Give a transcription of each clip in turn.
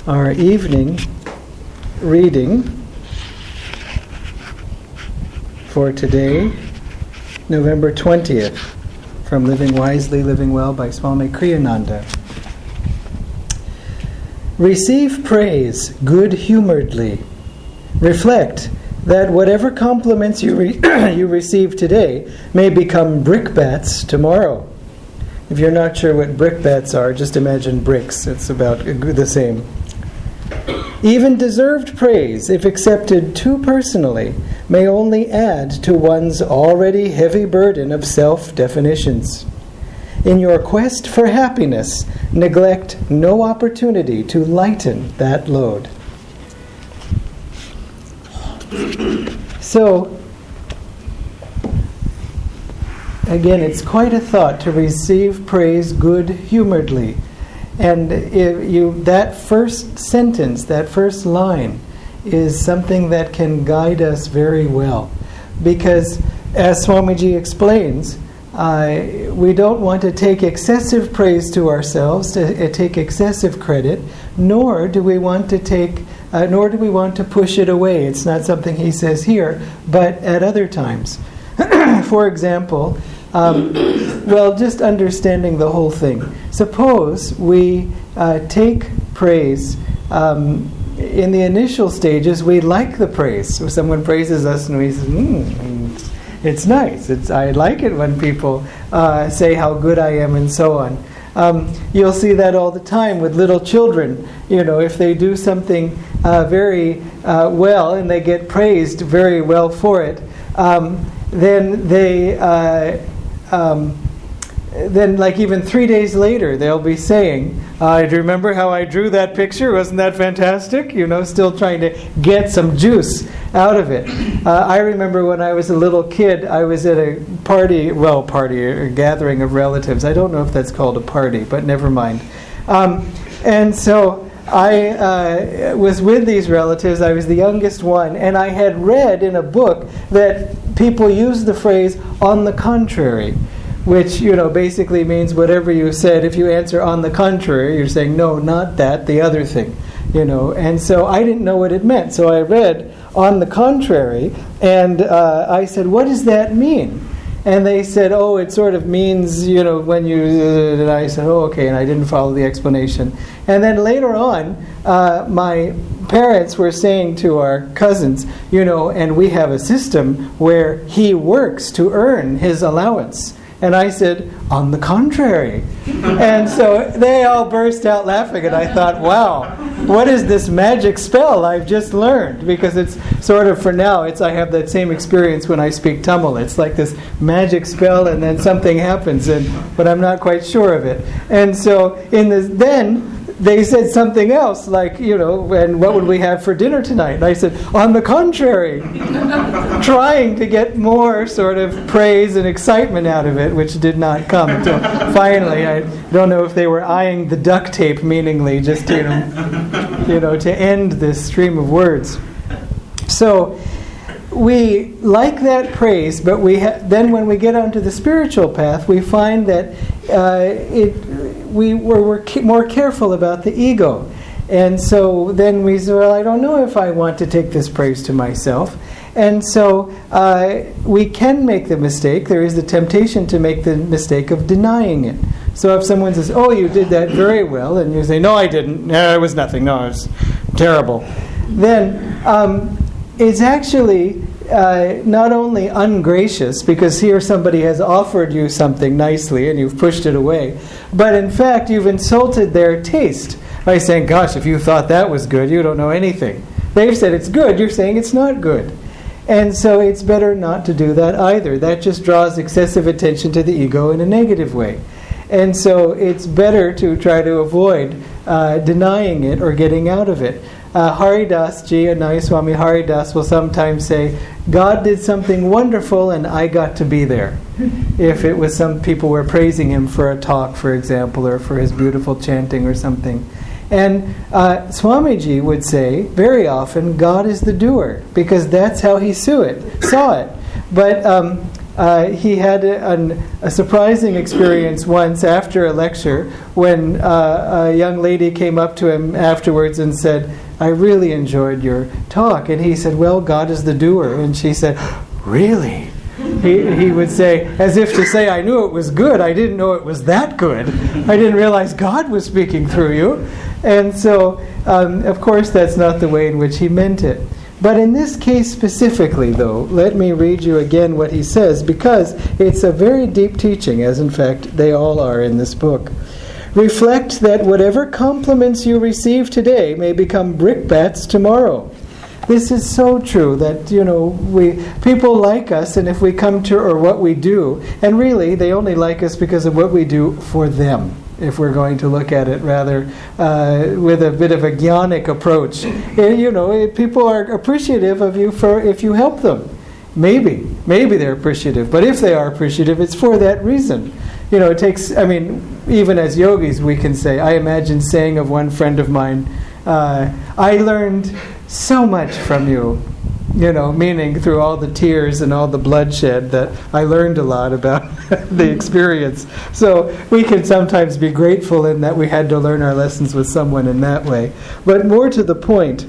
Our evening reading for today, November 20th, from Living Wisely, Living Well by Swami Kriyananda. Receive praise good-humoredly. Reflect that whatever compliments you receive today may become brickbats tomorrow. If you're not sure what brickbats are, just imagine bricks. It's about the same. Even deserved praise, if accepted too personally, may only add to one's already heavy burden of self-definitions. In your quest for happiness, neglect no opportunity to lighten that load. So, again, it's quite a thought to receive praise good-humoredly. And that first sentence, that first line, is something that can guide us very well. Because, as Swamiji explains, we don't want to take excessive praise to ourselves, to take excessive credit, nor do we want to push it away. It's not something he says here, but at other times. For example, just understanding the whole thing. Suppose we take praise in the initial stages. We like the praise. So someone praises us and we say, it's nice. I like it when people say how good I am and so on. You'll see that all the time with little children. If they do something very well and they get praised very well for it, then they... then like even 3 days later they'll be saying, do you remember how I drew that picture? Wasn't that fantastic? Still trying to get some juice out of it. I remember when I was a little kid, I was at a a gathering of relatives. I don't know if that's called a party, but never mind. And so I was with these relatives. I was the youngest one, and I had read in a book that people use the phrase "on the contrary," which, basically means whatever you said, if you answer on the contrary, you're saying, no, not that, the other thing, And so I didn't know what it meant. So I read on the contrary, and I said, what does that mean? And they said, it sort of means, when you... And I said, okay, and I didn't follow the explanation. And then later on, my parents were saying to our cousins, and we have a system where he works to earn his allowance. And I said, on the contrary. And so they all burst out laughing, and I thought, wow, what is this magic spell I've just learned? Because it's sort of, for now, I have that same experience when I speak Tamil. It's like this magic spell, and then something happens, but I'm not quite sure of it. And so then they said something else, like, and what would we have for dinner tonight? And I said, on the contrary, trying to get more sort of praise and excitement out of it, which did not come until finally. I don't know if they were eyeing the duct tape meaningly, just to end this stream of words. So we like that praise, but then when we get onto the spiritual path, we find that we're more careful about the ego. And so then we say, I don't know if I want to take this praise to myself. And so we can make the mistake. There is the temptation to make the mistake of denying it. So if someone says, you did that very well, and you say, no, I didn't. No, it was nothing. No, it was terrible. Then it's actually not only ungracious, because here somebody has offered you something nicely and you've pushed it away, but in fact you've insulted their taste by saying, gosh, if you thought that was good, you don't know anything. They've said it's good, you're saying it's not good. And so it's better not to do that either. That just draws excessive attention to the ego in a negative way. And so it's better to try to avoid denying it or getting out of it. Haridas Ji and Nayaswami Haridas will sometimes say, God did something wonderful and I got to be there. If it was some people were praising him for a talk, for example, or for his beautiful chanting or something. And Swamiji would say, very often, God is the doer, because that's how he saw it. But he had a surprising experience once after a lecture when a young lady came up to him afterwards and said, "I really enjoyed your talk." And he said, "Well, God is the doer." And she said, "Really?" He would say, as if to say, "I knew it was good. I didn't know it was that good. I didn't realize God was speaking through you." And so, of course, that's not the way in which he meant it. But in this case specifically, though, let me read you again what he says, because it's a very deep teaching, as in fact they all are in this book. "Reflect that whatever compliments you receive today may become brickbats tomorrow." This is so true that, people like us, and if we come to, or what we do, and really they only like us because of what we do for them, if we're going to look at it rather with a bit of a jnanic approach. People are appreciative of you if you help them. Maybe they're appreciative, but if they are appreciative, it's for that reason. It takes, even as yogis we can say, I imagine saying of one friend of mine, "I learned so much from you," meaning through all the tears and all the bloodshed that I learned a lot about the experience. So we can sometimes be grateful in that we had to learn our lessons with someone in that way. But more to the point,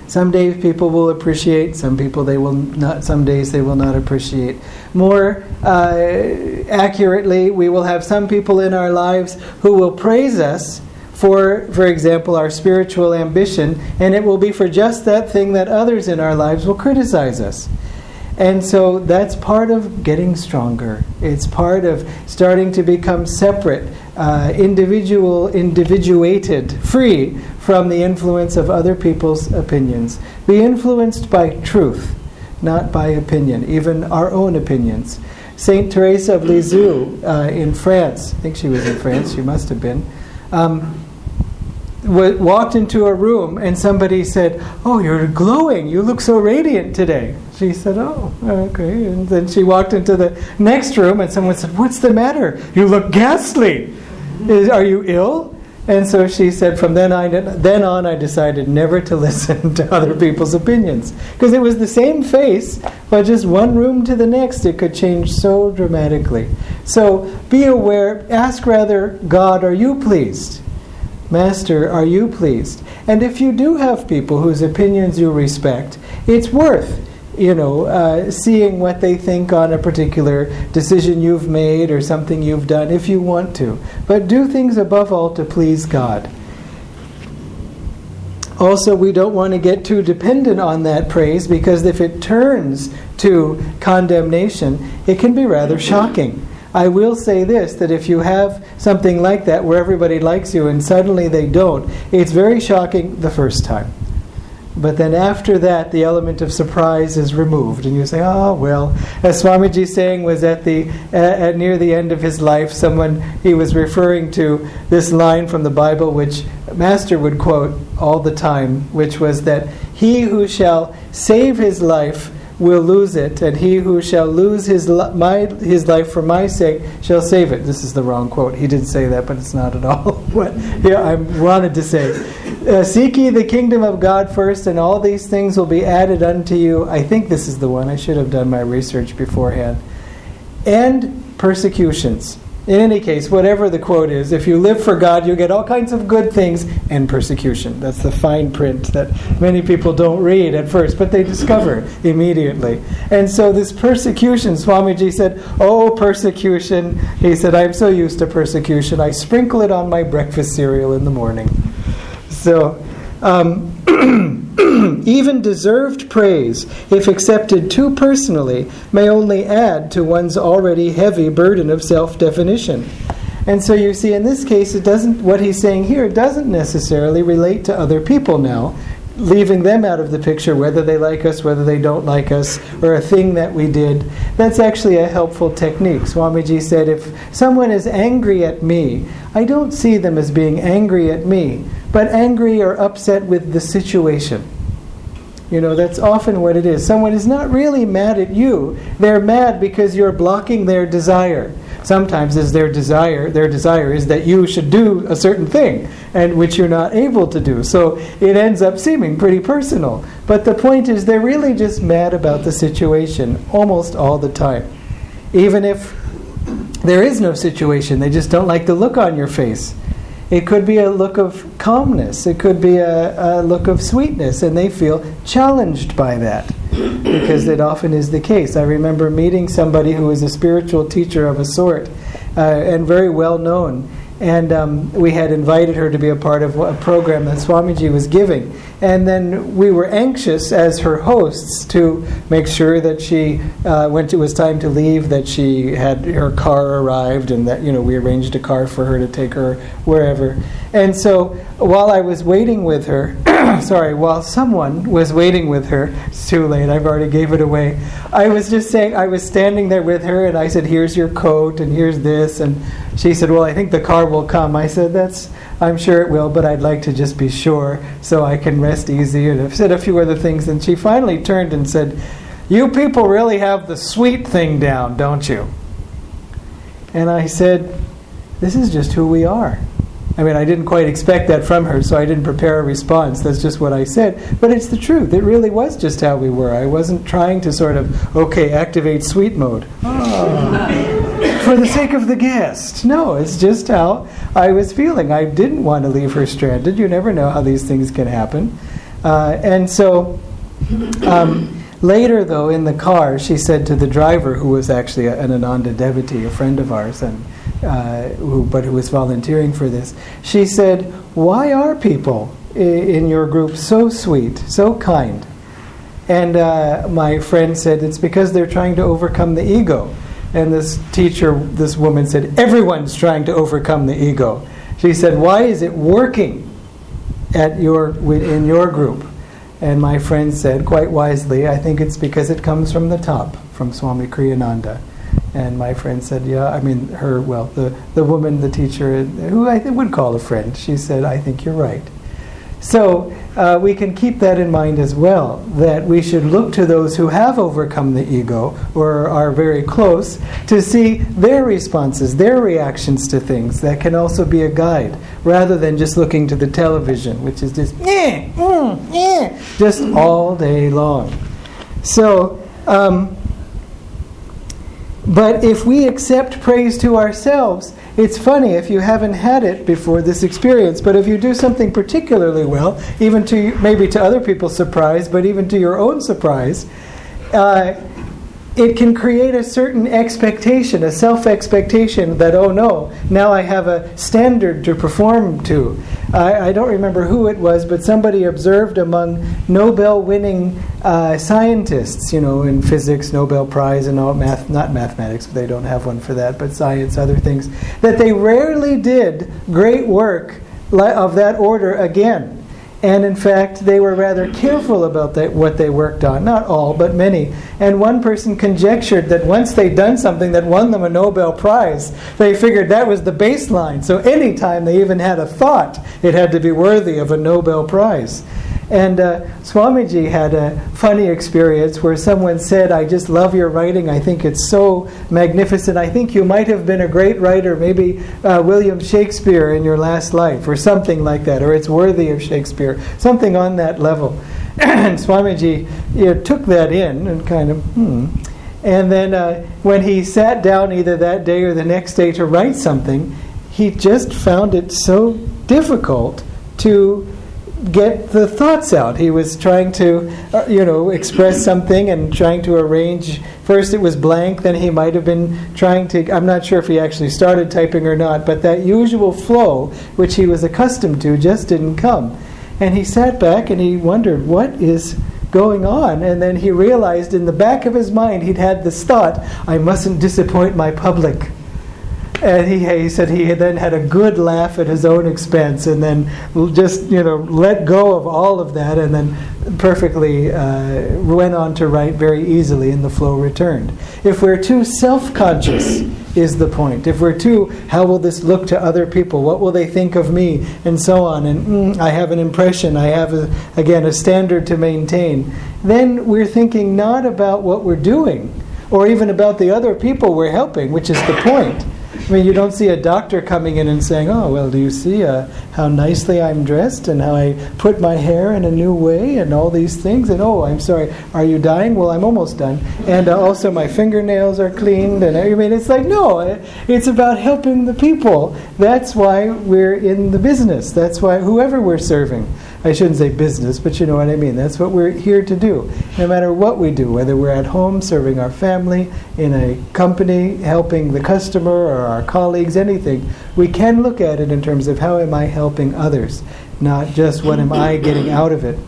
some days people will appreciate, some people they will not, some days they will not appreciate. More accurately, we will have some people in our lives who will praise us for example, our spiritual ambition, and it will be for just that thing that others in our lives will criticize us. And so that's part of getting stronger. It's part of starting to become separate, individuated, free from the influence of other people's opinions. Be influenced by truth, not by opinion, even our own opinions. Saint Teresa of Lisieux in France, I think she was in France, she must have been, walked into a room and somebody said, "Oh, you're glowing, you look so radiant today." She said, "Oh, okay." And then she walked into the next room and someone said, "What's the matter? You look ghastly. Are you ill?" And so she said, from then on I decided never to listen to other people's opinions. Because it was the same face, but just one room to the next, it could change so dramatically. So be aware, ask rather, God, are you pleased? Master, are you pleased? And if you do have people whose opinions you respect, it's worth, seeing what they think on a particular decision you've made or something you've done, if you want to. But do things above all to please God. Also, we don't want to get too dependent on that praise, because if it turns to condemnation, it can be rather shocking. I will say this, that if you have something like that where everybody likes you and suddenly they don't, it's very shocking the first time. But then after that, the element of surprise is removed, and you say, "Oh well." As Swamiji saying was at near the end of his life, he was referring to this line from the Bible, which Master would quote all the time, which was that he who shall save his life will lose it, and he who shall lose his life for my sake shall save it. This is the wrong quote. He did say that, but it's not at all what I wanted to say. Seek ye the kingdom of God first, and all these things will be added unto you. I think this is the one. I should have done my research beforehand. And persecutions. In any case, whatever the quote is, if you live for God, you get all kinds of good things and persecution. That's the fine print that many people don't read at first, but they discover immediately. And so this persecution, Swamiji said, "Oh, persecution." He said, "I'm so used to persecution. I sprinkle it on my breakfast cereal in the morning." So, even deserved praise, if accepted too personally, may only add to one's already heavy burden of self-definition. And so you see, in this case, what he's saying here doesn't necessarily relate to other people now, leaving them out of the picture, whether they like us, whether they don't like us, or a thing that we did. That's actually a helpful technique. Swamiji said, if someone is angry at me, I don't see them as being angry at me, but angry or upset with the situation. That's often what it is. Someone is not really mad at you. They're mad because you're blocking their desire. sometimes is their desire is that you should do a certain thing, and which you're not able to do. So it ends up seeming pretty personal. But the point is, they're really just mad about the situation almost all the time. Even if there is no situation, they just don't like the look on your face. It could be a look of calmness. It could be a look of sweetness, and they feel challenged by that, because it often is the case. I remember meeting somebody who was a spiritual teacher of a sort, and very well known, and we had invited her to be a part of a program that Swamiji was giving. And then we were anxious as her hosts to make sure that she, when it was time to leave, that she had her car arrived, and that, we arranged a car for her to take her wherever. And so while I was waiting with her, while someone was waiting with her, it's too late, I've already gave it away. I was just saying, I was standing there with her, and I said, here's your coat, and here's this, and she said, well, I think the car will come. I said, I'm sure it will, but I'd like to just be sure so I can rest easy. And I've said a few other things, and she finally turned and said, you people really have the sweet thing down, don't you? And I said, this is just who we are. I mean, I didn't quite expect that from her, so I didn't prepare a response. That's just what I said. But it's the truth. It really was just how we were. I wasn't trying to sort of, activate sweet mode. For the sake of the guest. No, it's just how I was feeling. I didn't want to leave her stranded. You never know how these things can happen. And so later, though, in the car, she said to the driver, who was actually an Ananda devotee, a friend of ours, and who was volunteering for this, she said, why are people in your group so sweet, so kind? And my friend said, it's because they're trying to overcome the ego. And this woman said, everyone's trying to overcome the ego. She said, why is it working in your group? And my friend said, quite wisely, I think it's because it comes from the top, from Swami Kriyananda. And my friend said, the woman, the teacher, who I would call a friend, she said, I think you're right. So we can keep that in mind as well, that we should look to those who have overcome the ego or are very close to see their responses, their reactions to things. That can also be a guide, rather than just looking to the television, which is just just all day long. So, but if we accept praise to ourselves, it's funny, if you haven't had it before, this experience, but if you do something particularly well, even maybe to other people's surprise, but even to your own surprise, it can create a certain expectation, a self-expectation that, oh no, now I have a standard to perform to. I don't remember who it was, but somebody observed among Nobel-winning scientists, in physics, Nobel Prize and all, not mathematics, they don't have one for that, but science, other things, that they rarely did great work of that order again. And in fact, they were rather careful about what they worked on. Not all, but many. And one person conjectured that once they'd done something that won them a Nobel Prize, they figured that was the baseline. So any time they even had a thought, it had to be worthy of a Nobel Prize. And Swamiji had a funny experience where someone said, I just love your writing. I think it's so magnificent. I think you might have been a great writer, maybe William Shakespeare in your last life, or something like that, or it's worthy of Shakespeare, something on that level. And Swamiji took that in and kind of, And then when he sat down either that day or the next day to write something, he just found it so difficult to get the thoughts out. He was trying to, express something and trying to arrange. First it was blank, then he might have been trying to, I'm not sure if he actually started typing or not, but that usual flow, which he was accustomed to, just didn't come. And he sat back and he wondered, what is going on? And then he realized in the back of his mind, he'd had this thought, I mustn't disappoint my public. And he said he then had a good laugh at his own expense, and then just let go of all of that, and then perfectly went on to write very easily, and the flow returned. If we're too self-conscious, is the point. If we're too, how will this look to other people? What will they think of me? And so on. And I have an impression. I have a standard to maintain. Then we're thinking not about what we're doing, or even about the other people we're helping, which is the point. I mean, you don't see a doctor coming in and saying, oh, well, do you see how nicely I'm dressed and how I put my hair in a new way and all these things? And, oh, I'm sorry, are you dying? Well, I'm almost done. And also my fingernails are cleaned. And I mean, it's like, no, it's about helping the people. That's why we're in the business. That's why whoever we're serving. I shouldn't say business, but you know what I mean. That's what we're here to do. No matter what we do, whether we're at home serving our family, in a company helping the customer or our colleagues, anything, we can look at it in terms of how am I helping others, not just what am I getting out of it.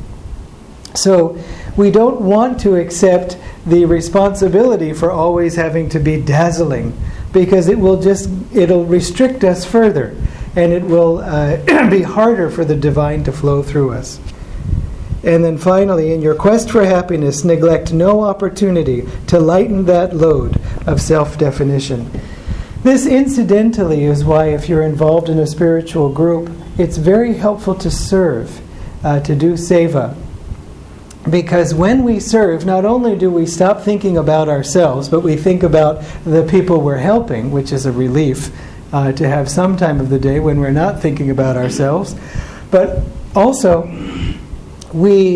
So we don't want to accept the responsibility for always having to be dazzling, because it'll restrict us further. And it will be harder for the divine to flow through us. And then finally, in your quest for happiness, neglect no opportunity to lighten that load of self-definition. This, incidentally, is why if you're involved in a spiritual group, it's very helpful to serve, to do seva. Because when we serve, not only do we stop thinking about ourselves, but we think about the people we're helping, which is a relief. To have some time of the day when we're not thinking about ourselves. But also,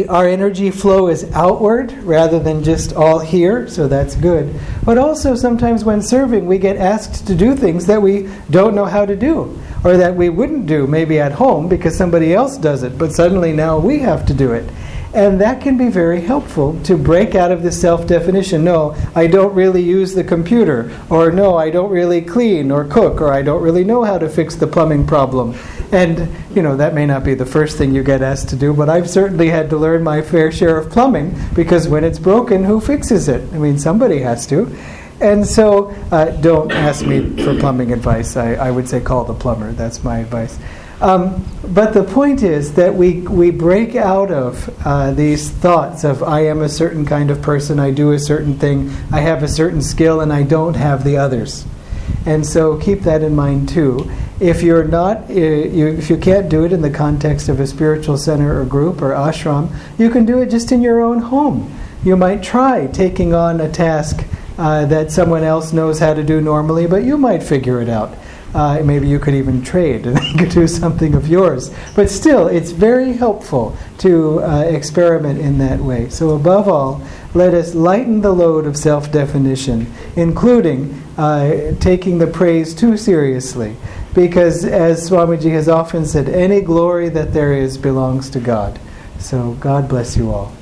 our energy flow is outward rather than just all here, so that's good. But also sometimes when serving, we get asked to do things that we don't know how to do, or that we wouldn't do maybe at home because somebody else does it, but suddenly now we have to do it. And that can be very helpful to break out of the self-definition. No, I don't really use the computer. Or no, I don't really clean or cook. Or I don't really know how to fix the plumbing problem. And, that may not be the first thing you get asked to do, but I've certainly had to learn my fair share of plumbing, because when it's broken, who fixes it? I mean, somebody has to. And so, don't ask me for plumbing advice. I would say call the plumber. That's my advice. But the point is that we break out of these thoughts of I am a certain kind of person, I do a certain thing, I have a certain skill, and I don't have the others. And so keep that in mind too. If you're not, if you can't do it in the context of a spiritual center or group or ashram, you can do it just in your own home. You might try taking on a task that someone else knows how to do normally, but you might figure it out. Maybe you could even trade and you could do something of yours. But still, it's very helpful to experiment in that way. So above all, let us lighten the load of self-definition, including taking the praise too seriously. Because as Swamiji has often said, any glory that there is belongs to God. So God bless you all.